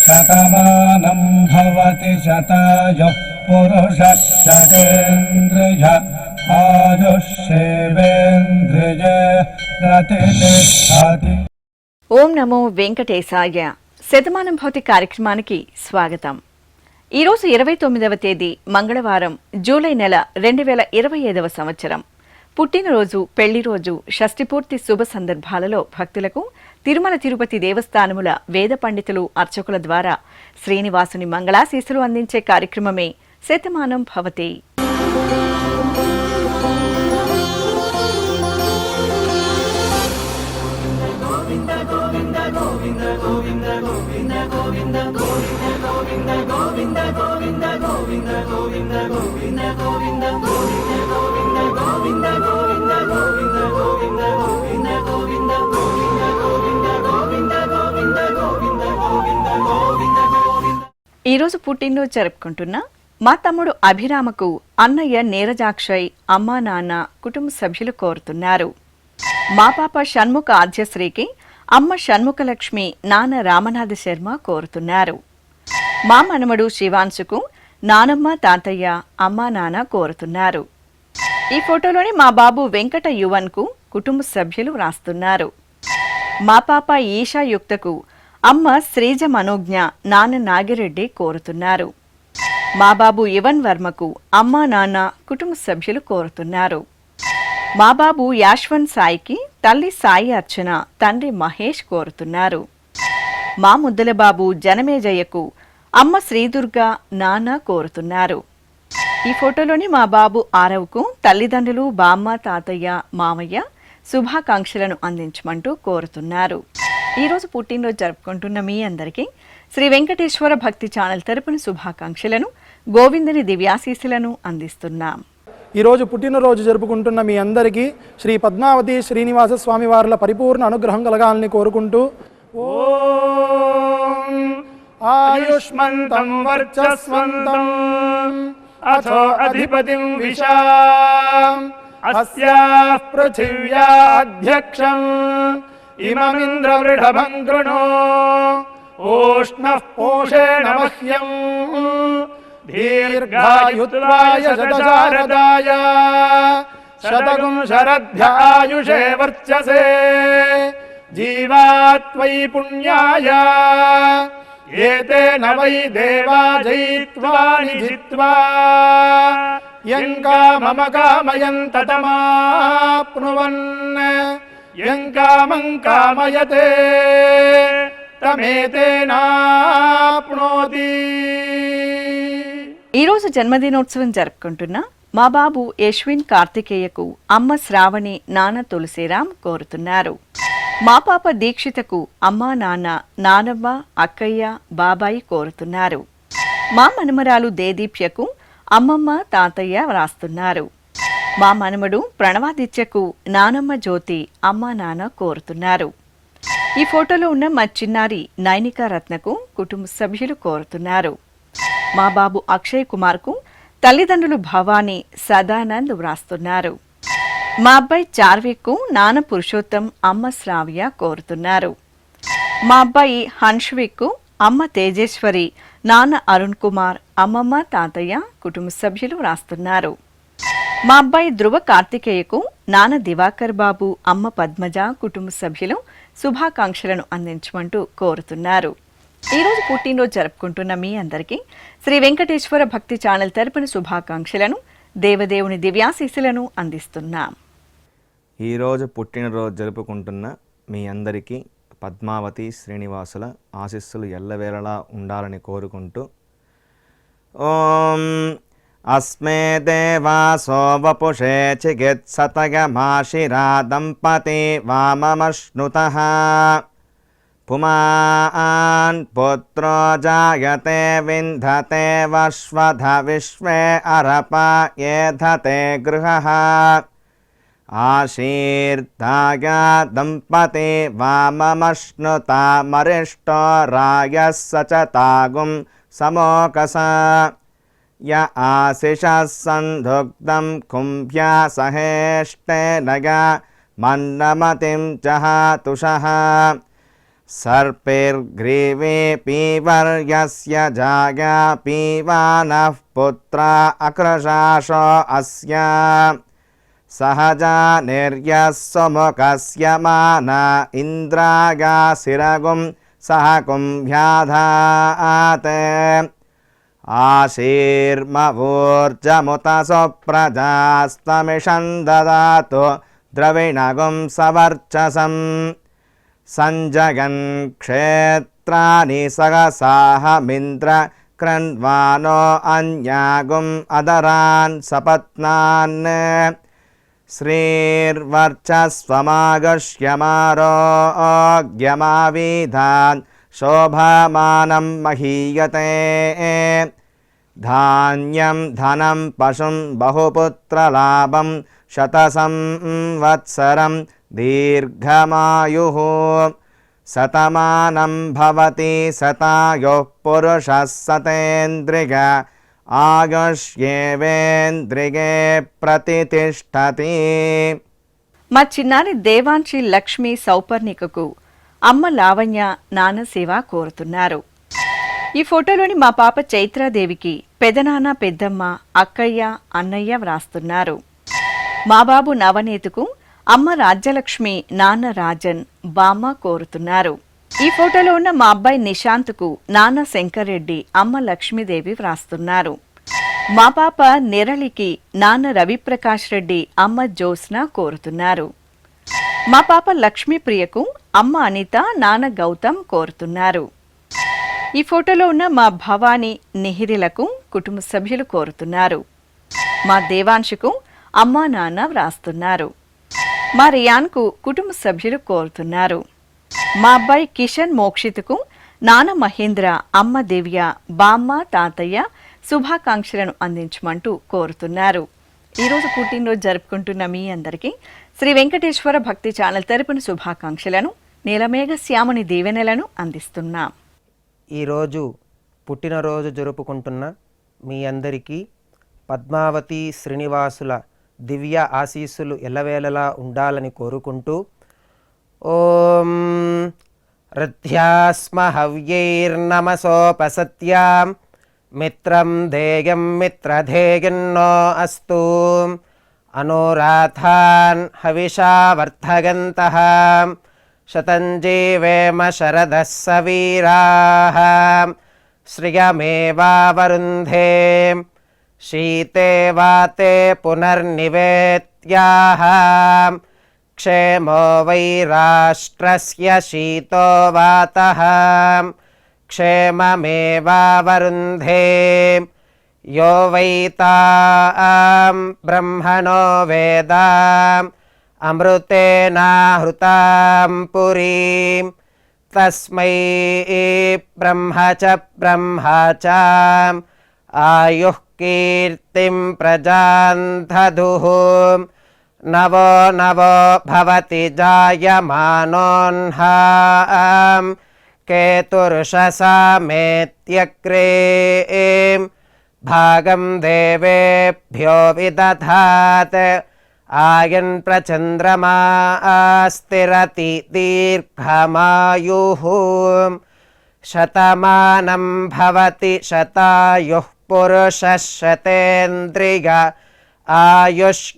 శతమానం భవతి శతాయుః పురుషः శతేంద్రియ ఆయుష్యేవేంద్రియ ప్రతిష్ఠతి. ఓం నమో వెంకటేశాయ. శతమానం భవతి కార్యక్రమానికి స్వాగతం. ఈరోజు 29వ తేదీ మంగళవారం, జూలై నెల 2025వ సంవత్సరం. పుట్టినరోజు, పెళ్లి రోజు, షష్ఠిపూర్తి శుభ సందర్భాలలో భక్తులకు తిరుమల తిరుపతి దేవస్థానముల వేద పండితులు, అర్చకుల ద్వారా శ్రీనివాసుని మంగళాశీస్సులు అందించే కార్యక్రమమే శతమానం భవతి. ఈరోజు పుట్టినరోజు జరుపుకుంటున్న మా తమ్ముడు అభిరామకు అన్నయ్య నీరజాక్షయ్, అమ్మా నాన్న, కుటుంబ సభ్యులు కోరుతున్నారు. మా పాప షణ్ముఖ ఆద్యశ్రీకి అమ్మ షణ్ముఖలక్ష్మి, నాన్న రామనాథ శర్మ కోరుతున్నారు. మా మనమడు శివాంశుకు నానమ్మ, తాతయ్య, అమ్మా నాన్న కోరుతున్నారు. ఈ ఫోటోలోని మా బాబు వెంకట యువన్కు కుటుంబ సభ్యులు వ్రాస్తున్నారు. మా పాప ఈషా యుక్తకు అమ్మ శ్రీజ మనోజ్ఞ, నాన్న నాగిరెడ్డి కోరుతున్నారు. మా బాబు యువన్ వర్మకు అమ్మా నాన్న, కుటుంబ సభ్యులు కోరుతున్నారు. మా బాబు యాశ్వంత్ సాయికి తల్లి సాయి అర్చన, తండ్రి మహేష్ కోరుతున్నారు. మా ముద్దల బాబు జనమేజయ్యకు అమ్మ శ్రీదుర్గ, నాన్న కోరుతున్నారు. ఈ ఫోటోలోని మా బాబు ఆరవ్కు తల్లిదండ్రులు, బామ్మ, తాతయ్య, మామయ్య శుభాకాంక్షలను అందించమంటూ కోరుతున్నారు. ఈరోజు పుట్టినరోజు జరుపుకుంటున్న మీ అందరికీ శ్రీ వెంకటేశ్వర భక్తి ఛానల్ తరపున శుభాకాంక్షలను, గోవిందుని దివ్యాశీస్సులను అందిస్తున్నాం. ఈరోజు పుట్టినరోజు జరుపుకుంటున్న మీ అందరికీ శ్రీ పద్మావతి శ్రీనివాస స్వామి వార్ల పరిపూర్ణ అనుగ్రహం కలగాలని కోరుకుంటూ ఓం ఆయుష్మంతం వర్చస్వంతం అథో అధిపతిం విశాం అస్యాః పృథివ్యా అధ్యక్షం ఇమమింద్రవృఢభం కృణో ఓష్ణః పోషేణ మహ్యం దీర్ఘాయుత్వాయ శతశారదాయ శతగుం శరద్భ్యాయుషే వర్చసే జీవాత్వై పుణ్యాయ ఏతేన వై దేవా జయిత్వా నిజిత్వా యం కామమ కామయంత తమాప్నువన్ యం కామం కామయతే తమేతేనాప్నోతి. ఈరోజు జన్మదినోత్సవం జరుపుకుంటున్న మా బాబు యశ్విన్ కార్తికేయకు అమ్మ శ్రావణి, నాన్న తులసిరాం కోరుతున్నారు. మా పాప దీక్షితకు అమ్మా నాన్న, నానమ్మ, అక్కయ్య, బాబాయి కోరుతున్నారు. మా మనమరాలు దేదీప్యకు అమ్మమ్మ, తాతయ్య వ్రాస్తున్నారు. మా మనమడు ప్రణవాదిత్యకు నానమ్మ జ్యోతి, అమ్మా నాన్న కోరుతున్నారు. ఈ ఫోటోలో ఉన్న మా చిన్నారి నైనికా రత్నకు కుటుంబ సభ్యులు కోరుతున్నారు. మా బాబు అక్షయ్ కుమార్కు తల్లిదండ్రులు భవానీ, సదానంద్ వ్రాస్తున్నారు. మా అబ్బాయి చార్విక్కు నాన్న పురుషోత్తం, అమ్మ శ్రావ్య కోరుతున్నారు. మా అబ్బాయి హన్ష్విక్కు అమ్మ తేజేశ్వరి, నాన్న అరుణ్ కుమార్, అమ్మమ్మ, తాతయ్య, కుటుంబ సభ్యులు వ్రాస్తున్నారు. మా అబ్బాయి ధ్రువ కార్తికేయకు నాన్న దివాకర్ బాబు, అమ్మ పద్మజ, కుటుంబ సభ్యులు శుభాకాంక్షలను అందించమంటూ కోరుతున్నారు. ఈరోజు పుట్టినరోజు జరుపుకుంటున్న మీ అందరికీ శ్రీ వెంకటేశ్వర భక్తి ఛానల్ తరపున శుభాకాంక్షలను, దేవదేవుని దివ్యాశీస్సులను అందిస్తున్నాం. ఈరోజు పుట్టినరోజు జరుపుకుంటున్న మీ అందరికీ పద్మావతి శ్రీనివాసుల ఆశీస్సులు ఎల్లవేళలా ఉండాలని కోరుకుంటూ ఓం అస్మే దేవాసో వపుషే చికిత్సతయమాశిరా దంపతి వామమశ్నుతః పుమాన్ పుత్రో జాయతే వింధతే వశ్వధ విశ్వే అరప ఏధతే గృహః ఆశీర్దాయ దంపతి వామమశ్నుతా మరిష్టో రాయః సచతాగుం సమోకస య ఆశిషः సంధుగ్ధం కుంభ్యా సహేష్టేనయ मन्नमतिं जहातुषः सर्पैर्ग्रीवे पीवर्यस्य जाया पीवानः पुत्रा अकृशाशो अस्य सहजा निर्यः सुमुखस्य माना इन्द्रागासिरगुं सह कुम्भ्याधात् आशीर्मवोर्जमुत सुप्रजास्तमिषं ददातु द्रविणगुं सवर्चसं सञ्जगन् क्षेत्राणि सहसाहमिन्द्र कृण्वानो अन्यागुम् अदरान् सपत्नान् श्रीर्वर्चस्वमागश्यमारोग्यमाविधान् शोभमानं महीयते धान्यं धनं पशुं बहुपुत्रलाभं शतसंवत्सरं दीर्घमायुः शतमानं भवति शतायुः पुरुषः शतेन्द्रिय ఆయుష్యేవేంద్రియే ప్రతితిష్టతి. మా చిన్నారి దేవాంశి లక్ష్మి సౌపర్ణికకు అమ్మ లావణ్య నాన్న శివ కోరుతున్నారు. ఈ ఫోటోలోని మా పాప చైత్రాదేవికి పెదనాన్న పెద్దమ్మ అక్కయ్య అన్నయ్య వ్రాస్తున్నారు. మా బాబు నవనీతుకు అమ్మ రాజ్యలక్ష్మి నాన్న రాజన్ బామ్మ కోరుతున్నారు. ఈ ఫోటోలో ఉన్న మా అబ్బాయి నిశాంత్కు నాన్న శంకర్రెడ్డి అమ్మ లక్ష్మీదేవి వ్రాస్తున్నారు. మా పాప నిరళికి నాన్న రవిప్రకాష్ రెడ్డి అమ్మ జ్యోత్స్న కోరుతున్నారు. మా పాప లక్ష్మీప్రియకు అమ్మ అనిత నాన్న గౌతమ్ కోరుతున్నారు. ఈ ఫోటోలో ఉన్న మా భవానీ నిహిరిలకు కుటుంబ సభ్యులు కోరుతున్నారు. మా దేవాంశుకు అమ్మా నాన్న వ్రాస్తున్నారు. మా రియాన్కు కుటుంబ సభ్యులు కోరుతున్నారు. మా అబ్బాయి కిషన్ మోక్షిత్కు నాన్న మహేంద్ర అమ్మ దివ్య బామ్మ తాతయ్య శుభాకాంక్షలను అందించమంటూ కోరుతున్నారు. ఈరోజు పుట్టినరోజు జరుపుకుంటున్న మీ అందరికీ శ్రీ వెంకటేశ్వర భక్తి ఛానల్ తరపున శుభాకాంక్షలను నీలమేఘ శ్యాముని దీవెనలను అందిస్తున్నాం. ఈరోజు పుట్టినరోజు జరుపుకుంటున్న మీ అందరికీ పద్మావతి శ్రీనివాసుల దివ్య ఆశీస్సులు ఎల్లవేళలా ఉండాలని కోరుకుంటూ ఓం రథ్యాస్మ హవ్యైర్నమసోపసత్యాం మిత్రం ధేయం మిత్రధేయన్నో అస్తు అనురాధాన్ హవిషా వర్ధగంతః శతం జీవేమ శరదః సవీరాః శ్రియమేవావరుంధే శీతే వాతే పునర్నివేత్యాః క్షేమో వై రాష్ట్రస్య శీతో వాతః క్షేమమేవావరుంధే యో వై తాం బ్రహ్మణో వేద అమృతేనాహృతాం పురీం తస్మై బ్రహ్మ చ ఆయుః కీర్తిం ప్రజాం దదుః నవో నవో భవతి జాయమానోన్హాం కేతుర్షసామేత్యగ్రే భాగం దేవేభ్యో విదధాత్ ఆయన్ ప్రచంద్రమా స్థిరతి దీర్ఘమాయుః శతమానం భవతి శతాయుః పురుషः శతేంద్రియ ఆయుష్యేవేంద్రియే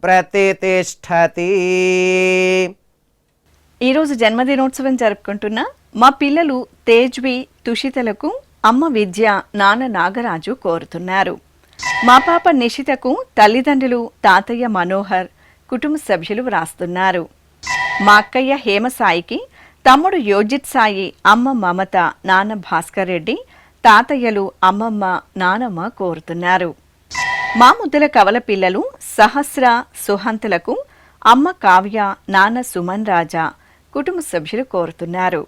ప్రతితిష్టతి. ఈరోజు జన్మదినోత్సవం జరుపుకుంటున్న మా పిల్లలు తేజ్వి తుషితలకు అమ్మ విద్య నాన్న నాగరాజు కోరుతున్నారు. మా పాప నిషితకు తల్లిదండ్రులు తాతయ్య మనోహర్ కుటుంబ సభ్యులు వ్రాస్తున్నారు. మా అక్కయ్య హేమసాయికి తమ్ముడు యోజిత్ సాయి అమ్మ మమత నాన్న భాస్కర్ రెడ్డి తాతయ్యలు అమ్మమ్మ నానమ్మ కోరుతున్నారు. మా ముద్దుల కవల పిల్లలు సహస్ర సుహంతులకు అమ్మ కావ్య నాన్న సుమన్ రాజా కుటుంబ సభ్యులు కోరుతున్నారు.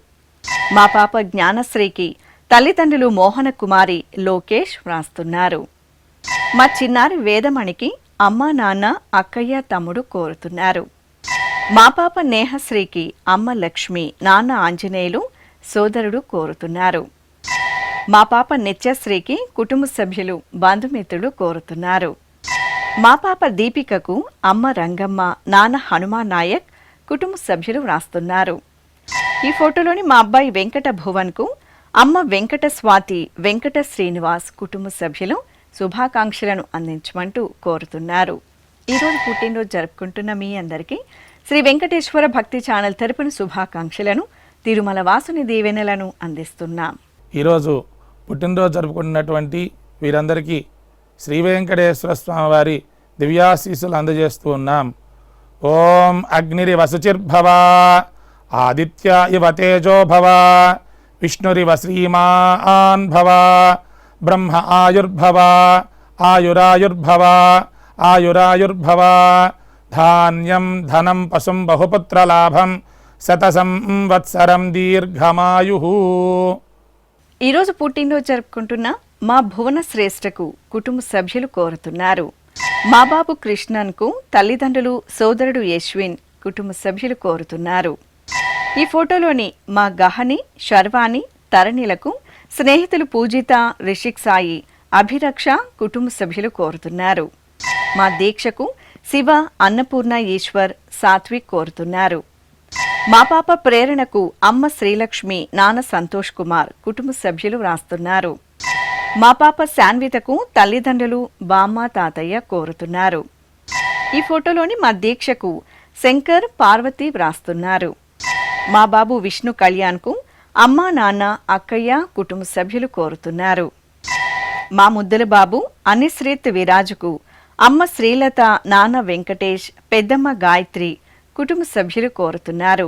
మా పాప జ్ఞానశ్రీకి తల్లిదండ్రులు మోహన కుమారి లోకేష్ వ్రాస్తున్నారు. మా చిన్నారి వేదమణికి అమ్మ నాన్న అక్కయ్య తమ్ముడు కోరుతున్నారు. మా పాప నేహశ్రీకి అమ్మ లక్ష్మి నాన్న ఆంజనేయులు సోదరుడు కోరుతున్నారు. మా పాప నిత్యశ్రీకి కుటుంబ సభ్యులు బంధుమిత్రులు కోరుతున్నారు. మా పాప దీపికకు అమ్మ రంగమ్మ, నాన్న హనుమాన్ నాయక్ కుటుంబ సభ్యులు వ్రాస్తున్నారు. ఈ ఫోటోలోని మా అబ్బాయి వెంకట భువన్కు అమ్మ వెంకట స్వాతి, వెంకట శ్రీనివాస్ కుటుంబ సభ్యులు శుభాకాంక్షలను అందించమంటూ కోరుతున్నారు. ఈరోజు పుట్టినరోజు జరుపుకుంటున్న మీ అందరికీ శ్రీ వెంకటేశ్వర భక్తి ఛానల్ తరపున శుభాకాంక్షలను, తిరుమల వాసుని దీవెనలను అందిస్తున్నాం. ఈరోజు పుట్టినరోజు జరుపుకుంటున్నటువంటి వీరందరికీ శ్రీ వెంకటేశ్వర స్వామి వారి దివ్యాశీస్సులు అందజేస్తూ ఉన్నాం. ఓం అగ్నిరివ శుచిర్భవ, ఆదిత్య ఇవ తేజో భవ, విష్ణురివ శ్రీమాన్ భవ, బ్రహ్మ ఆయుర్భవ, ఆయురాయుర్భవ, ఆయురాయుర్భవ, ధాన్యం ధనం పశుం బహుపుత్రలాభం, శతసంవత్సరం దీర్ఘమాయు. ఈరోజు పుట్టినరోజు జరుపుకుంటున్న మా భువన శ్రేష్ఠకు కుటుంబ సభ్యులు కోరుతున్నారు. మా బాబు కృష్ణన్కు తల్లిదండ్రులు, సోదరుడు యశ్విన్ కుటుంబ సభ్యులు కోరుతున్నారు. ఈ ఫోటోలోని మా గహని, శర్వాణి, తరణిలకు స్నేహితులు పూజిత, రిషిక్ సాయి, అభిరక్ష కుటుంబ సభ్యులు కోరుతున్నారు. మా దీక్షకు శివ, అన్నపూర్ణ, ఈశ్వర్, సాత్విక్ కోరుతున్నారు. మా పాప ప్రేరణకు అమ్మ శ్రీలక్ష్మి, నాన్న సంతోష్ కుమార్ కుటుంబ సభ్యులు వ్రాస్తున్నారు. మా పాప శాన్వితకు తల్లిదండ్రులు, బామ్మ, తాతయ్య కోరుతున్నారు. ఈ ఫోటోలోని మా దీక్షకు శంకర్, పార్వతి వ్రాస్తున్నారు. మా బాబు విష్ణు కళ్యాణ్కు అమ్మ, నాన్న, అక్కయ్య కుటుంబ సభ్యులు కోరుతున్నారు. మా ముద్దల బాబు అనిశ్రీత్ విరాజుకు అమ్మ శ్రీలత, నాన్న వెంకటేష్, పెద్దమ్మ గాయత్రి కుటుంబ సభ్యులు కోరుతున్నారు.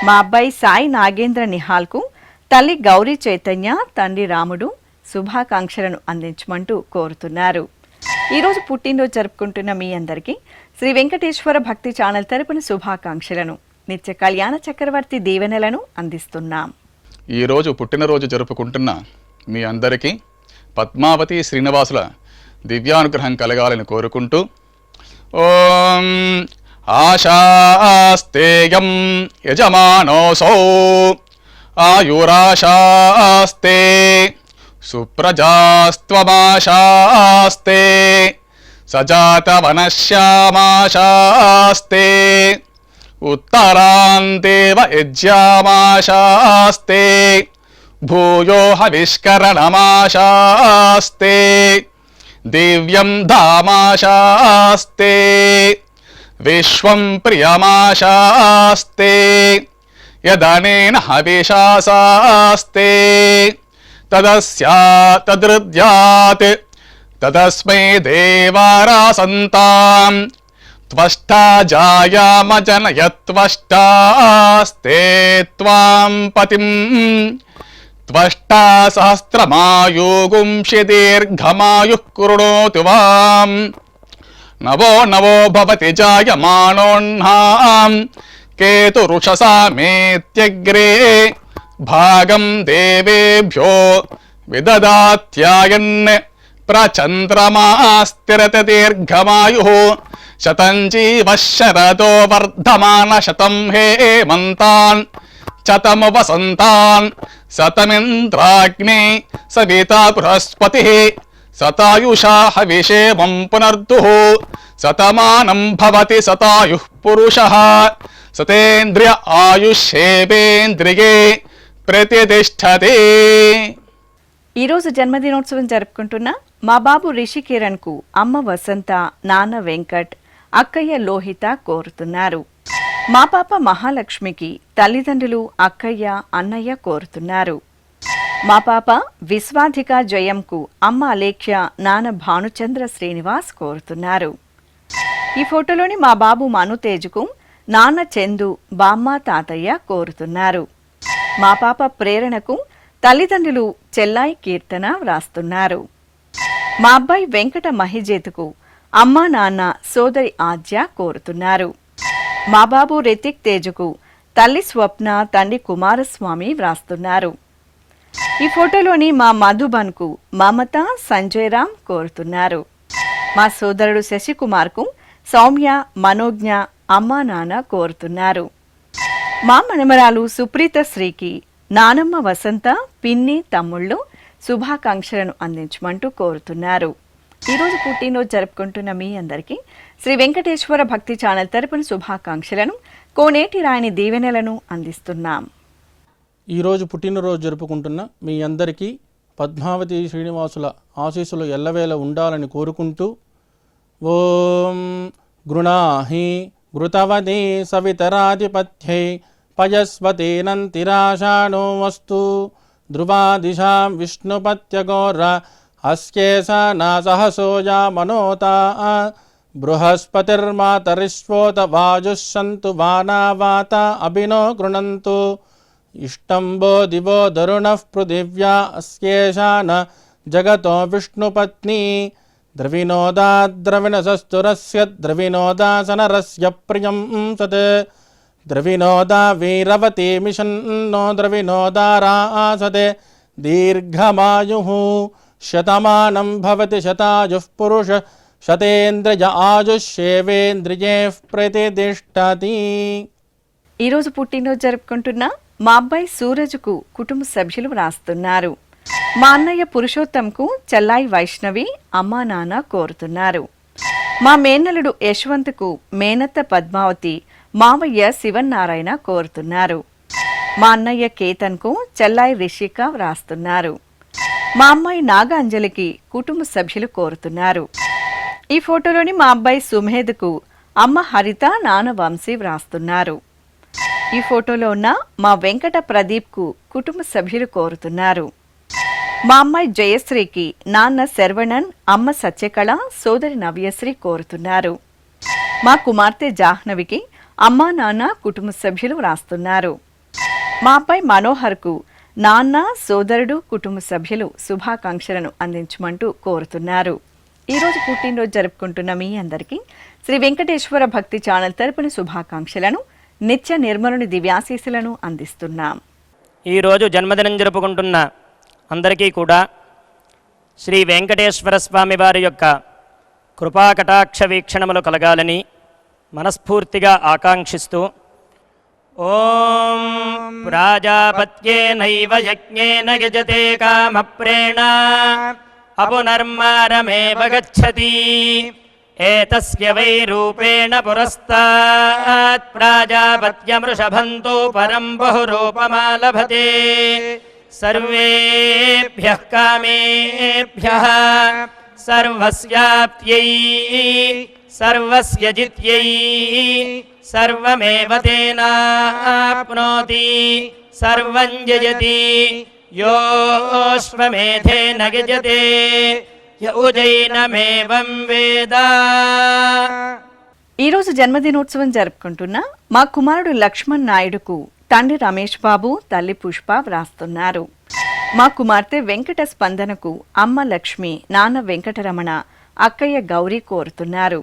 మా అబ్బాయి సాయి నాగేంద్ర నిహాల్కు తల్లి గౌరీ చైతన్య, తండ్రి రాముడు శుభాకాంక్షలను అందించమంటూ కోరుతున్నారు. ఈరోజు పుట్టినరోజు జరుపుకుంటున్న మీ అందరికీ శ్రీ వెంకటేశ్వర భక్తి ఛానల్ తరపున శుభాకాంక్షలను, నిత్య కళ్యాణ చక్రవర్తి దీవెనలను అందిస్తున్నాం. ఈరోజు పుట్టినరోజు జరుపుకుంటున్న మీ అందరికీ పద్మావతి శ్రీనివాసుల దివ్యానుగ్రహం కలగాలని కోరుకుంటూ ఓం ఆశాస్తేయం యజమానోసౌ ఆయురాశాస్తే సుప్రజాస్త్వమాశాస్తే సజాతవనశ్యామాశాస్తే ఉత్తరాంతేవ యజ్యామాశాస్తే భూయో హవిష్కరణమాశాస్తే దివ్యం ధామాశాస్తే విశ్వం ప్రియమాశాస్తే యదనేన హవిషాసాస్తే తదస్యాతదృద్యాత్ తదస్మై దేవారాసంతాం త్వష్టా జాయామజనయత్వష్టాస్తే త్వాం పతిం త్వష్టా సహస్రమాయుగుంషి దీర్ఘమాయుః కృణోతు వాం నవో నవో భవతి జాయమానోన్హాం కేతురుషసామేత్యగ్రే భాగం దేవేభ్యో విదదాత్యాయన్ ప్రచంద్రమాస్తిరత దీర్ఘమాయుః శతం జీవ శరదో వర్ధమాన శతం హేమంతాన్ శతము వసంతాన్ శతమింద్రాగ్ని సవితా బృహస్పతి శతాయుషా హవిషేమం పునర్దుః శతమానం భవతి శతాయుః పురుషః సతేంద్రియ ఆయుష్యేవేంద్రియే ప్రతిష్టతే. ఈరోజు జన్మదినోత్సవం జరుపుకుంటున్న మా బాబు రిషి కిరణ్కు అమ్మ వసంత, నాన్న వెంకట్, అక్కయ్య లోహిత కోరుతున్నారు. మా పాప మహాలక్ష్మికి తల్లిదండ్రులు, అక్కయ్య, అన్నయ్య కోరుతున్నారు. మా పాప విశ్వాధిక జయంకు అమ్మ అలేఖ్య, నాన్న భానుచంద్ర శ్రీనివాస్ కోరుతున్నారు. ఈ ఫోటోలోని మా బాబు మనుతేజుకు నాన్న చందు, బామ్మ, తాతయ్య కోరుతున్నారు. మా పాప ప్రేరణకు తల్లిదండ్రులు చెల్లాయి కీర్తన వ్రాస్తున్నారు. మా అబ్బాయి వెంకట మహిజేతుకు అమ్మ, నాన్న, సోదరి ఆద్య కోరుతున్నారు. మా బాబు రితిక్ తేజుకు తల్లి స్వప్న, తండ్రి కుమారస్వామి వ్రాస్తున్నారు. ఈ ఫోటోలోని మా మధుబన్కు మమత, సంజయ్ రామ్ కోరుతున్నారు. మా సోదరుడు శశికుమార్కు సౌమ్య, మనోజ్ఞ, అమ్మా, నాన్న కోరుతున్నారు. మా మనమరాలు సుప్రీత శ్రీకి నానమ్మ వసంత, పిన్ని, తమ్ముళ్ళు శుభాకాంక్షలను అందించమంటూ కోరుతున్నారు. ఈరోజు పుట్టినరోజు జరుపుకుంటున్న మీ అందరికీ శ్రీ వెంకటేశ్వర భక్తి ఛానల్ తరపున శుభాకాంక్షలను, కోనేటి రాయని దీవెనలను అందిస్తున్నాం. ఈరోజు పుట్టినరోజు జరుపుకుంటున్న మీ అందరికీ పద్మావతి శ్రీనివాసుల ఆశీస్సులు ఎల్లవేళ ఉండాలని కోరుకుంటూ ఓం గృణాహి ఘృతవదే సవితరాధిపత్యై పయస్వతేనంతిరాశానో వస్తు ధ్రువాదిశాం విష్ణుపత్యగోర అస్యేషా సహసోజా మనోతా బృహస్పతిర్మాతరిష్వోత వాజుస్సంతు వానావాత అభినో గృణంతు ఇష్టంబో దివో దరుణః పృథివ్యా అస్యేషాన జగతో విష్ణుపత్ని ద్రవినోదాద్రవిణసస్తురస్య ద్రవినోదాసనరస్య ప్రియం సత్ ద్రవినోదా వీరవతి మిషన్నో ద్రవినోదారాసతే దీర్ఘమాయుః శతమానం భవతి శతాయుః పురుష శతేంద్రియ ఆయుష్యేవేంద్రియే ప్రతిష్టతి. ఈరోజు పుట్టినరోజు జరుపుకుంటున్న మా అబ్బాయి సూరజ్కు కుటుంబ సభ్యులు వ్రాస్తున్నారు. మా అన్నయ్య పురుషోత్తంకు చెల్లాయి వైష్ణవి అమ్మా నాన్న కోరుతున్నారు. మా మేనల్లుడు యశ్వంత్కు మేనత్త పద్మావతి, మావయ్య శివన్నారాయణ కోరుతున్నారు. మా అన్నయ్య కేతన్కు చెల్లాయి రిషిక వ్రాస్తున్నారు. మా అమ్మాయి నాగాంజలికి కుటుంబ సభ్యులు కోరుతున్నారు. ఈ ఫోటోలోని మా అబ్బాయి సుమేధ్కు అమ్మ హరిత, నాన్న వంశీ వ్రాస్తున్నారు. ఈ ఫోటోలో ఉన్న మా వెంకట ప్రదీప్కు కుటుంబ సభ్యులు కోరుతున్నారు. మా అమ్మాయి జయశ్రీకి నాన్న శర్వణన్, అమ్మ సత్యకళ, సోదరి నవ్యశ్రీ కోరుతున్నారు. మా కుమార్తె జాహ్నవికి అమ్మా నాన్న కుటుంబ సభ్యులు వ్రాస్తున్నారు. మా అబ్బాయి మనోహర్కు నాన్న, సోదరుడు, కుటుంబ సభ్యులు శుభాకాంక్షలను అందించమంటూ కోరుతున్నారు. ఈరోజు పుట్టినరోజు జరుపుకుంటున్న మీ అందరికీ శ్రీ వెంకటేశ్వర భక్తి ఛానల్ తరపున శుభాకాంక్షలను, నిత్య నిర్మలుని దివ్యాశీస్సులను అందిస్తున్నాం. ఈరోజు జన్మదినం జరుపుకుంటున్న అందరికీ కూడా శ్రీ వెంకటేశ్వర స్వామి వారి యొక్క కృపాకటాక్ష వీక్షణములు కలగాలని మనస్ఫూర్తిగా ఆకాంక్షిస్తూ ఓం ప్రాజాపత్యేనైవ యజ్ఞేన యజతే కామప్రేణ అపునర్మారమేవ గచ్చతి ఏతస్య వై రూపేణ పురస్తాత్ ప్రాజాపత్యమృషభంతో పరం బహురూపమాలభతే సర్వేభ్యః కామేభ్యః సర్వస్యాప్త్యై సర్వస్య జిత్యై సర్వమేవ తేనాప్నోతి సర్వం జయతి యోऽశ్వమేధేన గజతే య ఉజైనమేవం వేద. ఈరోజు జన్మదినోత్సవం జరుపుకుంటున్న మా కుమారుడు లక్ష్మణ్ నాయుడుకు తండ్రి రమేష్ బాబు, తల్లి పుష్ప వ్రాస్తున్నారు. మా కుమార్తె వెంకట స్పందనకు అమ్మ లక్ష్మి, నాన్న వెంకటరమణ, అక్కయ్య గౌరీ కోరుతున్నారు.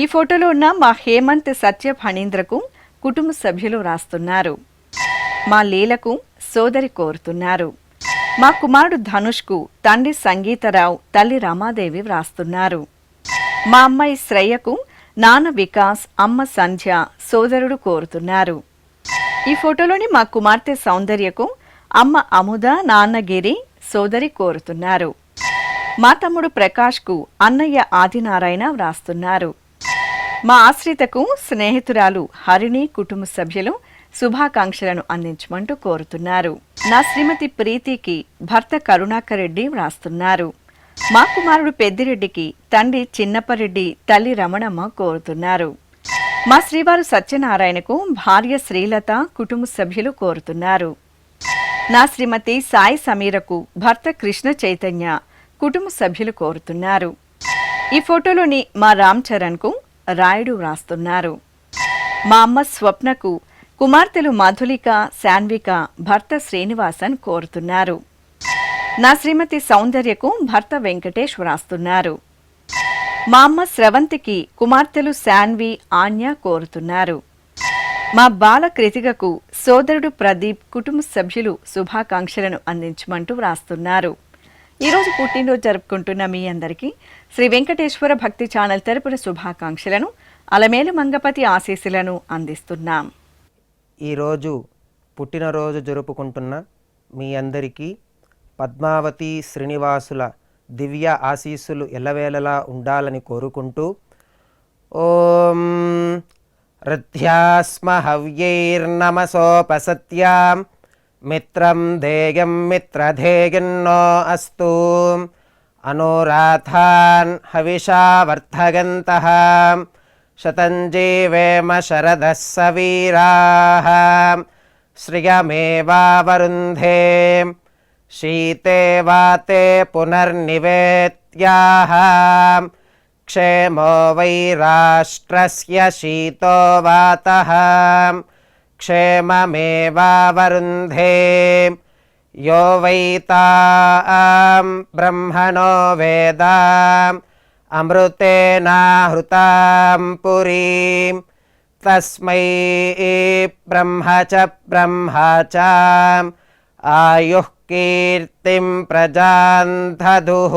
ఈ ఫోటోలో ఉన్న మా హేమంత్ సత్య ఫణీంద్రకు కుటుంబ సభ్యులు వ్రాస్తున్నారు. మా లీలకు సోదరి కోరుతున్నారు. మా కుమారుడు ధనుష్కు తండ్రి సంగీతరావు, తల్లి రమాదేవి వ్రాస్తున్నారు. మా అమ్మాయి శ్రేయకు నాన్న వికాస్, అమ్మ సంధ్య, సోదరుడు కోరుతున్నారు. ఈ ఫోటోలోని మా కుమార్తె సౌందర్యకు అమ్మ అముద, నాన్న గిరి, సోదరి కోరుతున్నారు. మా తమ్ముడు ప్రకాష్కు అన్నయ్య ఆదినారాయణ వ్రాస్తున్నారు. మా ఆశ్రితకు స్నేహితురాలు హరిణి కుటుంబ సభ్యులు శుభాకాంక్షలను అందించమంటూ కోరుతున్నారు. నా శ్రీమతి ప్రీతికి భర్త కరుణాకర్ రెడ్డి వ్రాస్తున్నారు. మా కుమారుడు పెద్దిరెడ్డికి తండ్రి చిన్నప్పరెడ్డి, తల్లి రమణమ్మ కోరుతున్నారు. మా శ్రీవారు సత్యనారాయణకు భార్య శ్రీలత, కుటుంబ సభ్యులు కోరుతున్నారు. నా శ్రీమతి సాయి సమీరకు భర్త కృష్ణ చైతన్య, కుటుంబ సభ్యులు కోరుతున్నారు. ఈ ఫోటోలోని మా రామ్ చరణ్కు రాయుడు వ్రాస్తున్నారు. మా అమ్మ స్వప్నకు కుమార్తెలు మధులిక, శాన్విక, భర్త శ్రీనివాసన్ కోరుతున్నారు. నా శ్రీమతి సౌందర్యకు భర్త వెంకటేష్ వ్రాస్తున్నారు. మా అమ్మ స్రవంతికి కుమార్తెలు శాన్వి, ఆన్య కోరుతున్నారు. మా బాల కృతికకు సోదరుడు ప్రదీప్, కుటుంబ సభ్యులు శుభాకాంక్షలను అందించమంటూ వ్రాస్తున్నారు. ఈరోజు పుట్టినరోజు జరుపుకుంటున్న మీ అందరికీ శ్రీ వెంకటేశ్వర భక్తి ఛానల్ తరపున శుభాకాంక్షలను, అలమేలు మంగపతి ఆశీస్సులను అందిస్తున్నాం. ఈరోజు పుట్టినరోజు జరుపుకుంటున్న మీ అందరికీ పద్మావతి శ్రీనివాసుల దివ్య ఆశీస్సులు ఎల్లవేళలా ఉండాలని కోరుకుంటూ ఓం రుధ్యాస్మ హవ్యైర్నమసోపసత్యాం మిత్రం ధేయం మిత్రధేయన్నో అస్తు అనురాధాన్ హవిషా వర్ధగంతః శతం జీవేమ శరదః సవీరాః శ్రియమేవావరుంధే శీతే వాతే పునర్నివేత్యాః క్షేమో వై రాష్ట్రస్య శీతో వాతః క్షేమమేవావరుంధే యో వై తాం బ్రహ్మణో వేద అమృతేనాహృతాం పురీం తస్మై బ్రహ్మ చ ఆయుః కీర్తిం ప్రజాం దదుః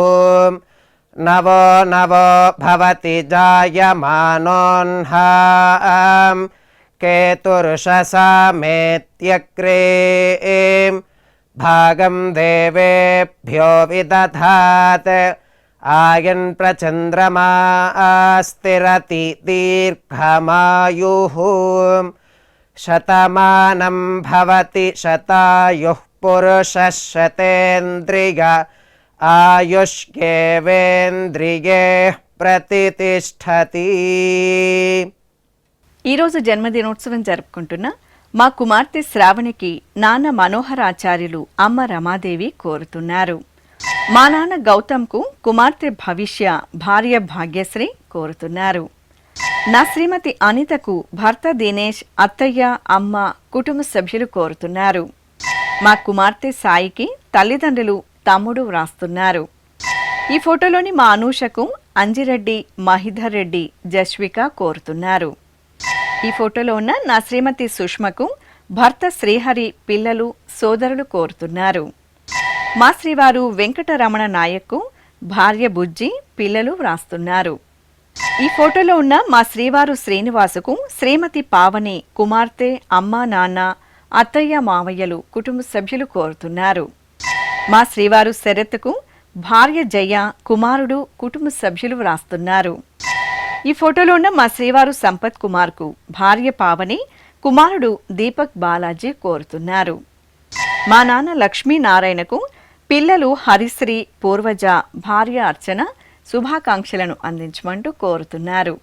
నవో నవో భవతి జాయమానోన్హాం కేతుర్షసామేత్యగ్రే భాగం దేవేభ్యో విదధాత్ ఆయన్ ప్రచంద్రమా స్థిరతి దీర్ఘమాయుః శతమానం భవతి శతాయుః పురుషः శతేంద్రియ ఆయుష్యేవేంద్రియే ప్రతిష్టతి. ఈరోజు జన్మదినోత్సవం జరుపుకుంటున్న మా కుమార్తె శ్రావణికి నాన్న మనోహరాచార్యులు అమ్మ రమాదేవి కోరుతున్నారు. మా నాన్న గౌతమ్కు కుమార్తె భవిష్య భార్య భాగ్యశ్రీ కోరుతున్నారు. నా శ్రీమతి అనితకు భర్త దినేష్, అత్తయ్య, అమ్మ, కుటుంబ సభ్యులు కోరుతున్నారు. మా కుమార్తె సాయికి తల్లిదండ్రులు, తమ్ముడు వ్రాస్తున్నారు. ఈ ఫోటోలోని మా అనూషకు అంజిరెడ్డి, మహిధర్ రెడ్డి, జస్విక కోరుతున్నారు. ఈ ఫోటోలో ఉన్న నా శ్రీమతి సుష్మకు భర్త శ్రీహరి, పిల్లలు, సోదరులు కోరుతున్నారు. మా శ్రీవారు వెంకటరమణ నాయక్కు భార్య బుజ్జి, పిల్లలు వ్రాస్తున్నారు. ఈ ఫోటోలో ఉన్న మా శ్రీవారు శ్రీనివాసుకు శ్రీమతి పావని, కుమార్తె, అమ్మ, నాన్న, అత్తయ్య, మావయ్యలు, కుటుంబ సభ్యులు కోరుతున్నారు. మా శ్రీవారు శరత్కు భార్య జయ, కుమారుడు, కుటుంబ సభ్యులు వ్రాస్తున్నారు. ఈ ఫోటోలో ఉన్న మా శ్రీవారు సంపత్ కుమార్కు భార్య పావని, కుమారుడు దీపక్ బాలాజీ కోరుతున్నారు. మా నాన్న లక్ష్మీనారాయణకు పిల్లలు హరిశ్రీ, పూర్వజ, భార్య అర్చన శుభాకాంక్షలను అందించమంటూ కోరుతున్నారు.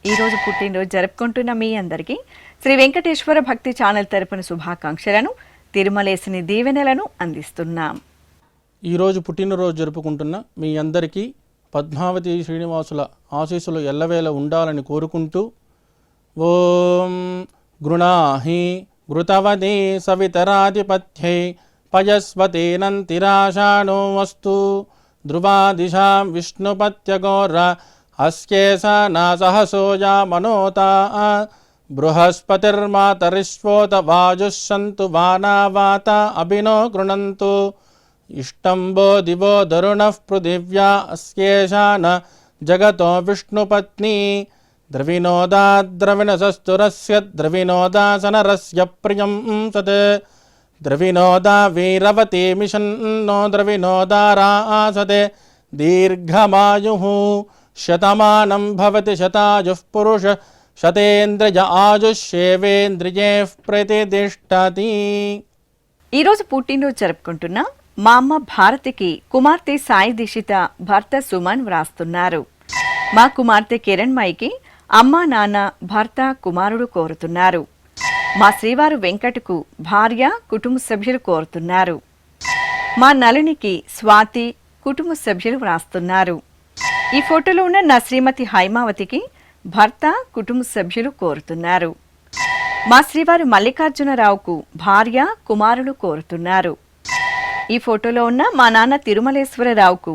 ఈరోజు పుట్టినరోజు జరుపుకుంటున్న మీ అందరికీ శ్రీ వెంకటేశ్వర భక్తి ఛానల్ తరపున శుభాకాంక్షలను, తిరుమలేసిని దీవెనలను అందిస్తున్నాం. ఈరోజు పుట్టినరోజు జరుపుకుంటున్న మీ అందరికీ పద్మావతి శ్రీనివాసుల ఆశీస్సులు ఎల్లవేళ ఉండాలని కోరుకుంటూ ఓం గృణాహి ఘృతవదే సవితరాధిపత్యై పయస్వతేనంతిరాషాణో వస్తు ధ్రువాదిశాం విష్ణుపత్యగోర అస్యేషా నాసహసోజా మనోతా బృహస్పతిర్మాతరిష్వోత వాజుస్సంతు వానావాత అభినో గృణంతు ఇష్టంబో దివో దరుణః పృథివ్యా అస్యేషా న జగతో విష్ణుపత్ని ద్రవినోదాద్రవిణసస్తురస్య ద్రవినోదాసనరస్య ప్రియం సత్ ద్రవినోదా వీరవతే మిషన్నో ద్రవినోదారాసతే దీర్ఘమాయుః శతమానం భవతి శతాయుః పురుష శతేంద్రియ ఆయుష్యేవేంద్రియే ప్రతిష్టతి. ఈరోజు పుట్టినరోజు జరుపుకుంటున్న మా అమ్మ భారతికి కుమార్తె సాయి దీక్షిత, భర్త సుమన్ వ్రాస్తున్నారు. మా కుమార్తె కిరణ్మయికి అమ్మ, నాన్న, భర్త, కుమారుడు కోరుతున్నారు. మా శ్రీవారు వెంకటకు భార్య, కుటుంబ సభ్యులు కోరుతున్నారు. మా నళినికి స్వాతి, కుటుంబ సభ్యులు వ్రాస్తున్నారు. ఈ ఫోటోలో ఉన్న నా శ్రీమతి హైమావతికి భర్త, కుటుంబ సభ్యులు కోరుతున్నారు. మా శ్రీవారు మల్లికార్జునరావుకు భార్య, కుమారుడు కోరుతున్నారు. ఈ ఫోటోలో ఉన్న మా నాన్న తిరుమలేశ్వరరావుకు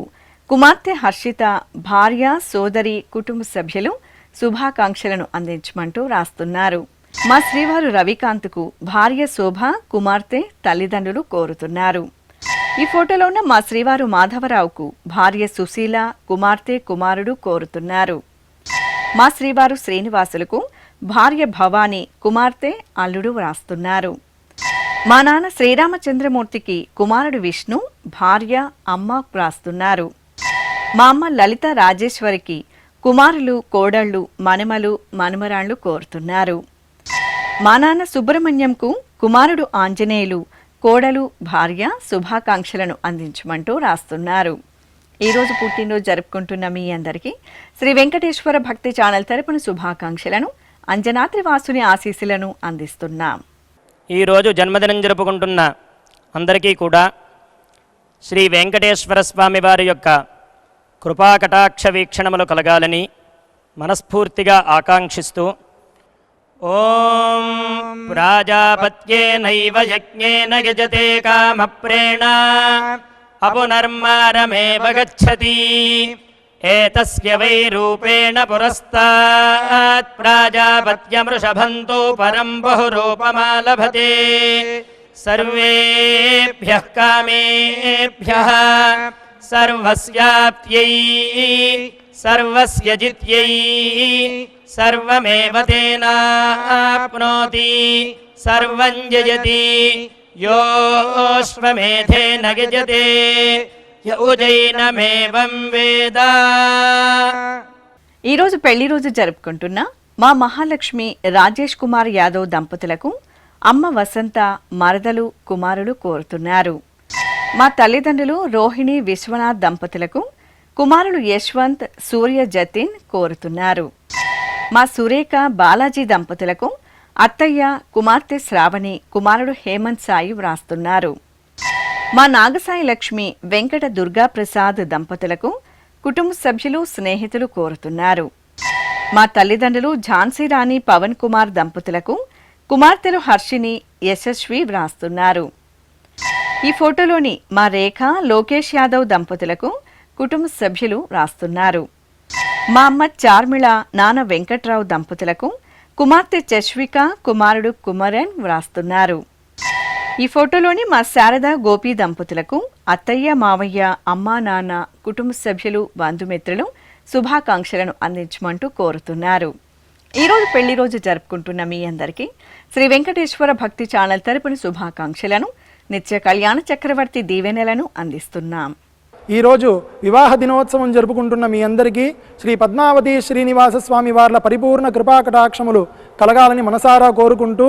కుమార్తె హర్షిత, భార్య, సోదరి, కుటుంబ సభ్యులు శుభాకాంక్షలను అందించమంటూ రాస్తున్నారు. మా శ్రీవారు రవికాంత్కు భార్య శోభ, కుమార్తె, తల్లిదండ్రులు కోరుతున్నారు. ఈ ఫోటోలో ఉన్న మా శ్రీవారు మాధవరావుకు భార్య సుశీల, కుమార్తె, కుమారుడు కోరుతున్నారు. మా శ్రీవారు శ్రీనివాసులకు భార్య భవాని, కుమార్తె, అల్లుడు వ్రాస్తున్నారు. మా నాన్న శ్రీరామచంద్రమూర్తికి కుమారుడు విష్ణు, భార్య, అమ్మ వ్రాస్తున్నారు. మా అమ్మ లలిత రాజేశ్వరికి కుమారులు కోడళ్ళు మనమలు మనమరాళ్ళు కోరుతున్నారు. మా నాన్న సుబ్రహ్మణ్యంకు కుమారుడు ఆంజనేయులు కోడలు భార్య శుభాకాంక్షలను అందించమంటూ రాస్తున్నారు. ఈరోజు పుట్టినరోజు జరుపుకుంటున్న మీ అందరికీ శ్రీ వెంకటేశ్వర భక్తి ఛానల్ తరపున శుభాకాంక్షలను అంజనాద్రి వాసుని ఆశీస్సులను అందిస్తున్నాం. ఈరోజు జన్మదినం జరుపుకుంటున్న అందరికీ కూడా శ్రీ వెంకటేశ్వర స్వామి వారి యొక్క కృపాకటాక్ష వీక్షణములు కలగాలని మనస్ఫూర్తిగా ఆకాంక్షిస్తూ ఓం ప్రాజాపత్యేనైవ యజ్ఞేన యజతే కామప్రేణ అపునర్మారమేవ గచ్చతి ఏతస్య వై రూపేణ పురస్తాత్ ప్రాజాపత్యమృషభంతో పరం బహురూపమాలభతే సర్వేభ్యః కామేభ్యః సర్వస్యాప్త్యై సర్వస్య జిత్యై సర్వమేవ తేనాప్నోతి సర్వం జయతి యోష్వమేధేన గజతే యౌజైనమేవం వేద. ఈరోజు పెళ్లి రోజు జరుపుకుంటున్న మా మహాలక్ష్మి రాజేష్ కుమార్ యాదవ్ దంపతులకు అమ్మ వసంత మరదలు కుమారులు కోరుతున్నారు. మా తల్లిదండ్రులు రోహిణి విశ్వనాథ్ దంపతులకు కుమారులు యశ్వంత్ సూర్య జతిన్ కోరుతున్నారు. మా సురేఖ బాలాజీ దంపతులకు అత్తయ్య కుమార్తె శ్రావణి కుమారుడు హేమంత్ సాయి వ్రాస్తున్నారు. మా నాగసాయి లక్ష్మి వెంకట దుర్గా ప్రసాద్ దంపతులకు కుటుంబ సభ్యులు స్నేహితులు కోరుతున్నారు. మా తల్లిదండ్రులు ఝాన్సీ రాణి పవన్ కుమార్ దంపతులకు కుమార్తెలు హర్షిని యశస్వి వ్రాస్తున్నారు. ఈ ఫోటోలోని మా రేఖ లోకేష్ యాదవ్ దంపతులకు కుటుంబ సభ్యులు రాస్తున్నారు. మా అమ్మ చార్మిళ నాన్న వెంకట్రావు దంపతులకు కుమార్తె చశ్విక కుమారుడు కుమరన్ వ్రాస్తున్నారు. ఈ ఫోటోలోని మా శారద గోపి దంపతులకు అత్తయ్య మావయ్య అమ్మా నాన్న కుటుంబ సభ్యులు బంధుమిత్రులు శుభాకాంక్షలను అందించమంటూ కోరుతున్నారు. ఈరోజు పెళ్లి రోజు జరుపుకుంటున్న మీ అందరికీ శ్రీ వెంకటేశ్వర భక్తి ఛానల్ తరపున శుభాకాంక్షలను నిత్య కళ్యాణ చక్రవర్తి దీవెనలను అందిస్తున్నాం. ఈరోజు వివాహ దినోత్సవం జరుపుకుంటున్న మీ అందరికీ శ్రీ పద్మావతి శ్రీనివాస స్వామి వార్ల పరిపూర్ణ కృపాకటాక్షములు కలగాలని మనసారా కోరుకుంటూ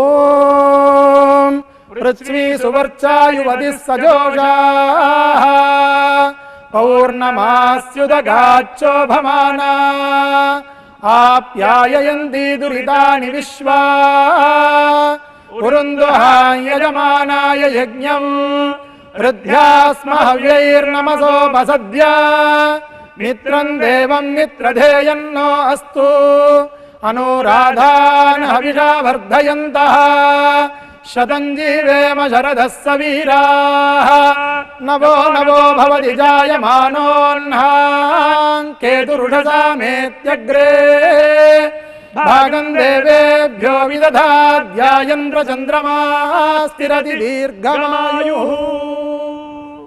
ఓం పృథ్వీ సువర్చాయువతి సజోషాః పౌర్ణమాస్యుదగాచ్చోభమానా ఆప్యాయయంతి దురితాని విశ్వా పురుందుహాయజమానాయ యజ్ఞం వృద్ధ్యాస్మ హవ్యైర్నమసోపసద్య మిత్రం దేవం మిత్రధేయన్నో అస్తు అనురాధాన్ హవిషా వర్ధయంతః శతం జీవేమ శరదః సవీరాః నవో నవో భవతి జాయమానోన్హాం కేతురుషసామేత్యగ్రే భాగం దేవేభ్యో విదధాధ్యాయన్ర చంద్రమా స్థిరతి దీర్ఘమాయుః.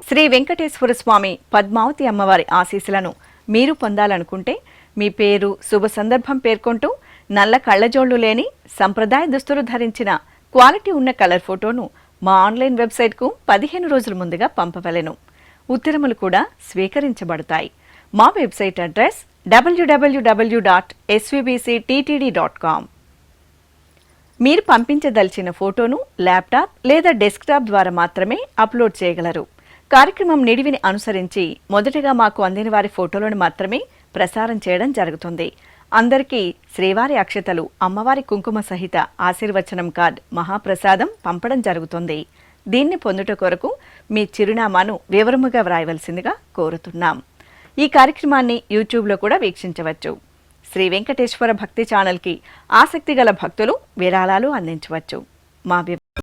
శ్రీ వెంకటేశ్వర స్వామి పద్మావతి అమ్మవారి ఆశీస్సులను మీరు పొందాలనుకుంటే మీ పేరు శుభ సందర్భం పేర్కొంటూ నల్ల కళ్ళజోళ్లు లేని సంప్రదాయ దుస్తులు ధరించిన క్వాలిటీ ఉన్న కలర్ ఫోటోను మా ఆన్లైన్ వెబ్సైట్కు 15 రోజుల ముందుగా పంపవలెను. ఉత్తరములు కూడా స్వీకరించబడతాయి. మా వెబ్సైట్ అడ్రస్ www.svbcttd.com. మీరు పంపించదలిచిన ఫోటోను ల్యాప్టాప్ లేదా డెస్క్టాప్ ద్వారా మాత్రమే అప్లోడ్ చేయగలరు. కార్యక్రమం నిడివిని అనుసరించి మొదటగా మాకు అందిన వారి ఫోటోలను మాత్రమే ప్రసారం చేయడం జరుగుతుంది. అందరికీ శ్రీవారి అక్షతలు అమ్మవారి కుంకుమ సహిత ఆశీర్వచనం కార్డ్ మహాప్రసాదం పంపడం జరుగుతుంది. దీన్ని పొందుట కొరకు మీ చిరునామాను వివరముగా వ్రాయవలసిందిగా కోరుతున్నాం. ఈ కార్యక్రమాన్ని యూట్యూబ్లో కూడా వీక్షించవచ్చు. శ్రీ వెంకటేశ్వర భక్తి ఛానల్కి ఆసక్తి గల భక్తులు విరాళాలు అందించవచ్చు. మా